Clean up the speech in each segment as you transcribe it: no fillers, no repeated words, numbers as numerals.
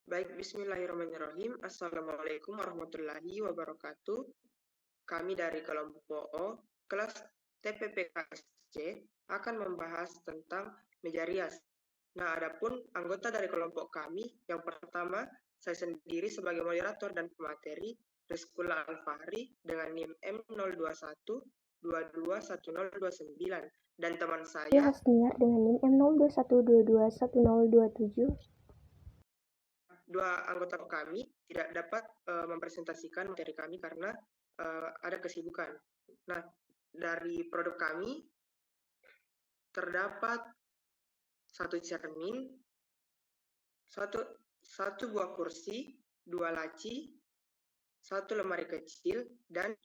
Baik, bismillahirrahmanirrahim. Assalamualaikum warahmatullahi wabarakatuh. Kami dari kelompok O, kelas TPPKSC, akan membahas tentang meja rias. Nah, adapun anggota dari kelompok kami, yang pertama, saya sendiri sebagai moderator dan pemateri, Rizkula Al-Fahri, dengan NIM M021221029, dan teman Saya saya, Hasniar dengan NIM M0212210027. dua anggota kami tidak dapat mempresentasikan materi kami karena ada kesibukan. Nah, dari produk kami terdapat satu cermin, satu buah kursi, dua laci, satu lemari kecil, dan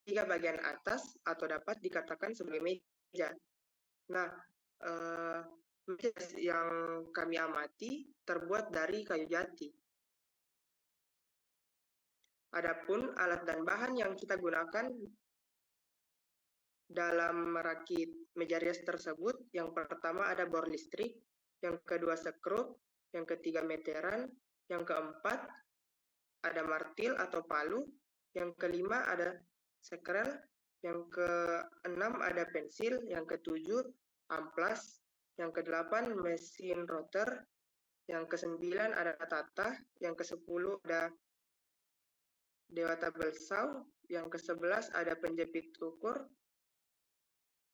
tiga bagian atas atau dapat dikatakan sebagai meja. Nah, meja yang kami amati terbuat dari kayu jati. Adapun alat dan bahan yang kita gunakan dalam merakit meja rias tersebut, yang pertama ada bor listrik, yang kedua skrup, yang ketiga meteran, yang keempat ada martil atau palu, yang kelima ada sekrel, yang keenam ada pensil, yang ketujuh amplas, yang kedelapan mesin rotor, yang kesembilan ada tatah, yang kesepuluh ada dewata saw, yang ke-11 ada penjepit ukur,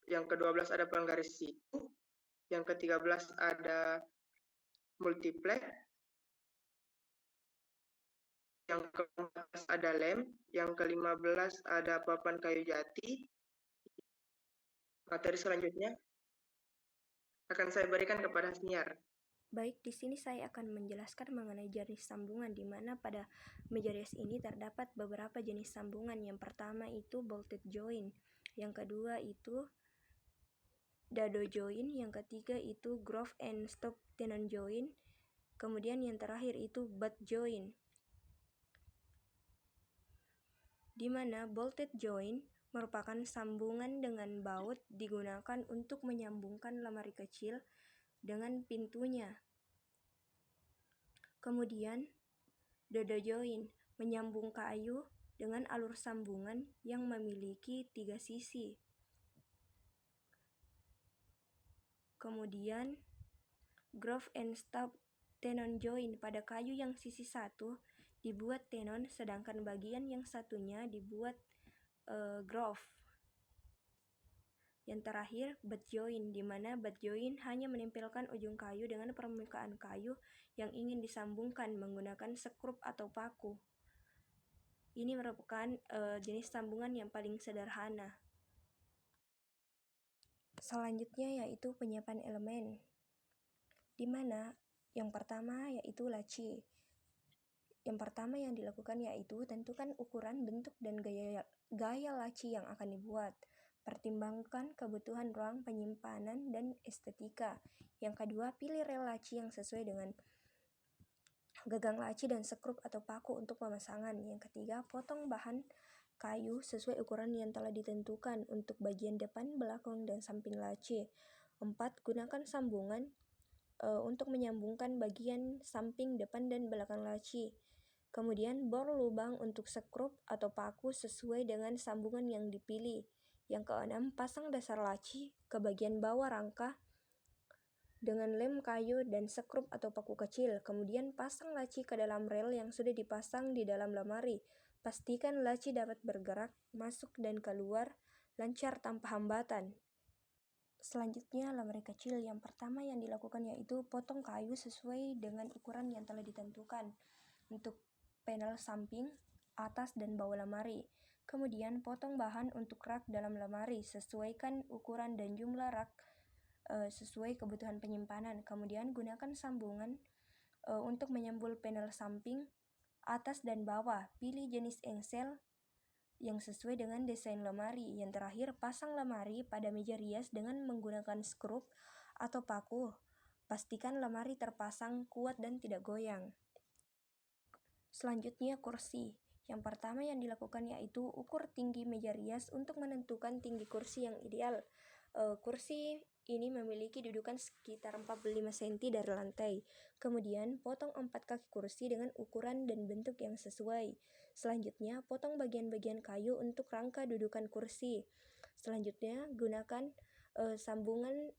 yang ke-12 ada penggaris siku, yang ke-13 ada multiplex, yang ke-14 ada lem, yang ke-15 ada papan kayu jati. Materi selanjutnya akan saya berikan kepada Hasniar. Baik, di sini saya akan menjelaskan mengenai jenis sambungan, di mana pada meja rias ini terdapat beberapa jenis sambungan. Yang pertama itu bolted joint, yang kedua itu dado joint, yang ketiga itu groove and stop tenon joint, kemudian yang terakhir itu butt joint. Di mana bolted joint merupakan sambungan dengan baut digunakan untuk menyambungkan lemari kecil dengan pintunya. Kemudian, dado joint menyambung kayu dengan alur sambungan yang memiliki 3 sisi. Kemudian, groove and stop tenon joint pada kayu yang sisi satu dibuat tenon, sedangkan bagian yang satunya dibuat groove. Yang terakhir, butt joint, di mana butt joint hanya menempelkan ujung kayu dengan permukaan kayu yang ingin disambungkan menggunakan skrup atau paku. Ini merupakan jenis sambungan yang paling sederhana. Selanjutnya yaitu penyiapan elemen, di mana yang pertama yaitu laci. Yang pertama yang dilakukan yaitu tentukan ukuran, bentuk, dan gaya laci yang akan dibuat. Pertimbangkan kebutuhan ruang penyimpanan dan estetika. Yang kedua, pilih rel laci yang sesuai dengan gagang laci dan skrup atau paku untuk pemasangan. Yang ketiga, potong bahan kayu sesuai ukuran yang telah ditentukan untuk bagian depan, belakang, dan samping laci. 4. Gunakan sambungan untuk menyambungkan bagian samping, depan, dan belakang laci. Kemudian, bor lubang untuk skrup atau paku sesuai dengan sambungan yang dipilih. Yang keenam, pasang dasar laci ke bagian bawah rangka dengan lem kayu dan skrup atau paku kecil. Kemudian, pasang laci ke dalam rel yang sudah dipasang di dalam lemari. Pastikan laci dapat bergerak, masuk, dan keluar lancar tanpa hambatan. Selanjutnya, lemari kecil. Yang pertama yang dilakukan yaitu potong kayu sesuai dengan ukuran yang telah ditentukan untuk panel samping, atas, dan bawah lemari. Kemudian, potong bahan untuk rak dalam lemari. Sesuaikan ukuran dan jumlah rak sesuai kebutuhan penyimpanan. Kemudian, gunakan sambungan untuk menyambul panel samping, atas, dan bawah. Pilih jenis engsel yang sesuai dengan desain lemari. Yang terakhir, pasang lemari pada meja rias dengan menggunakan skrup atau paku. Pastikan lemari terpasang kuat dan tidak goyang. Selanjutnya, kursi. Yang pertama yang dilakukan yaitu ukur tinggi meja rias untuk menentukan tinggi kursi yang ideal. Kursi ini memiliki dudukan sekitar 45 cm dari lantai. Kemudian, potong 4 kaki kursi dengan ukuran dan bentuk yang sesuai. Selanjutnya, potong bagian-bagian kayu untuk rangka dudukan kursi. Selanjutnya, gunakan sambungan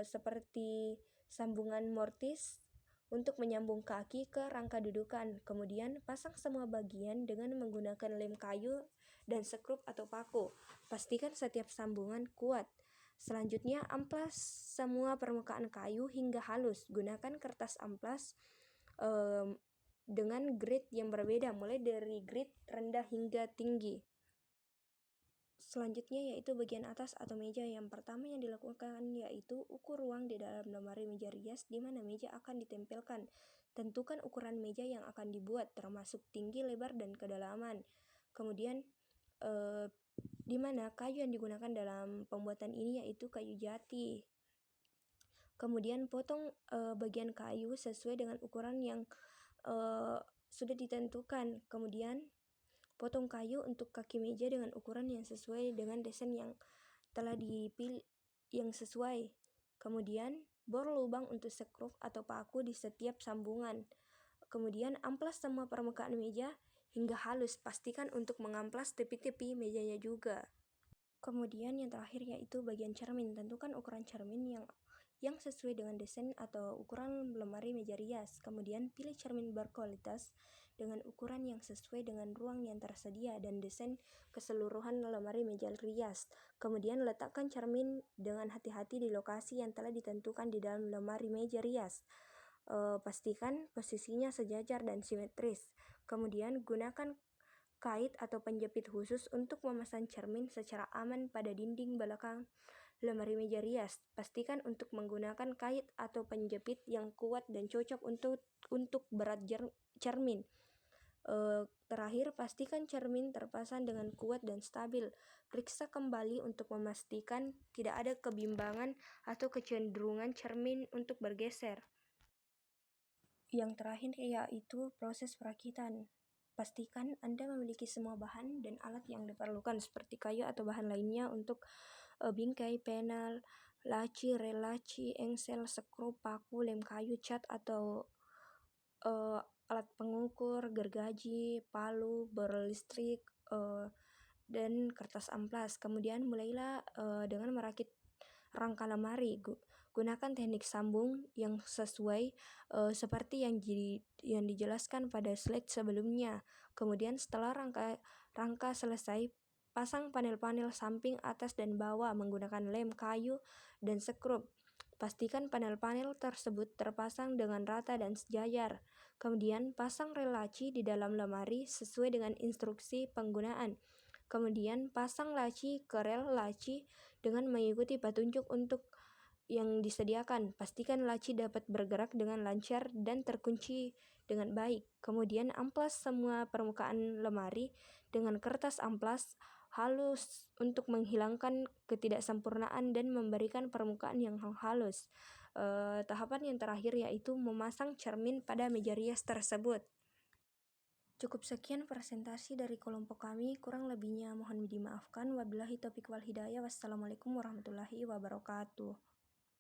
seperti sambungan mortis untuk menyambung kaki ke rangka dudukan. Kemudian, pasang semua bagian dengan menggunakan lem kayu dan sekrup atau paku. Pastikan setiap sambungan kuat. Selanjutnya, amplas semua permukaan kayu hingga halus. Gunakan kertas amplas dengan grade yang berbeda, mulai dari grade rendah hingga tinggi. Selanjutnya yaitu bagian atas atau meja. Yang pertama yang dilakukan yaitu ukur ruang di dalam lemari meja rias di mana meja akan ditempelkan. Tentukan ukuran meja yang akan dibuat, termasuk tinggi, lebar, dan kedalaman. Kemudian di mana kayu yang digunakan dalam pembuatan ini yaitu kayu jati. Kemudian potong bagian kayu sesuai dengan ukuran yang sudah ditentukan. Kemudian potong kayu untuk kaki meja dengan ukuran yang sesuai dengan desain yang telah dipilih yang sesuai. Kemudian bor lubang untuk sekrup atau paku di setiap sambungan. Kemudian amplas semua permukaan meja hingga halus. Pastikan untuk mengamplas tepi-tepi mejanya juga. Kemudian yang terakhir yaitu bagian cermin. Tentukan ukuran cermin yang sesuai dengan desain atau ukuran lemari meja rias. Kemudian pilih cermin berkualitas dengan ukuran yang sesuai dengan ruang yang tersedia dan desain keseluruhan lemari meja rias. Kemudian letakkan cermin dengan hati-hati di lokasi yang telah ditentukan di dalam lemari meja rias. Pastikan posisinya sejajar dan simetris. Kemudian gunakan kait atau penjepit khusus untuk memasang cermin secara aman pada dinding belakang lemari meja rias. Pastikan untuk menggunakan kait atau penjepit yang kuat dan cocok untuk berat cermin. Terakhir, pastikan cermin terpasang dengan kuat dan stabil. Periksa kembali untuk memastikan tidak ada kebimbangan atau kecenderungan cermin untuk bergeser. Yang terakhir yaitu proses perakitan. Pastikan Anda memiliki semua bahan dan alat yang diperlukan seperti kayu atau bahan lainnya untuk bingkai, panel, laci, rel laci, engsel, sekrup, paku, lem kayu, cat atau alat pengukur, gergaji, palu, bor listrik, dan kertas amplas. Kemudian mulailah dengan merakit rangka lemari. Gunakan teknik sambung yang sesuai seperti yang dijelaskan pada slide sebelumnya. Kemudian setelah rangka selesai, pasang panel-panel samping, atas, dan bawah menggunakan lem kayu dan sekrup. Pastikan panel-panel tersebut terpasang dengan rata dan sejajar. Kemudian pasang rel laci di dalam lemari sesuai dengan instruksi penggunaan. Kemudian pasang laci ke rel laci dengan mengikuti petunjuk untuk yang disediakan. Pastikan laci dapat bergerak dengan lancar dan terkunci dengan baik. Kemudian amplas semua permukaan lemari dengan kertas amplas halus untuk menghilangkan ketidaksempurnaan dan memberikan permukaan yang halus. Tahapan yang terakhir yaitu memasang cermin pada meja rias tersebut. Cukup sekian presentasi dari kelompok kami, kurang lebihnya mohon dimaafkan. Wabillahi taufiq wal hidayah. Wassalamualaikum warahmatullahi wabarakatuh.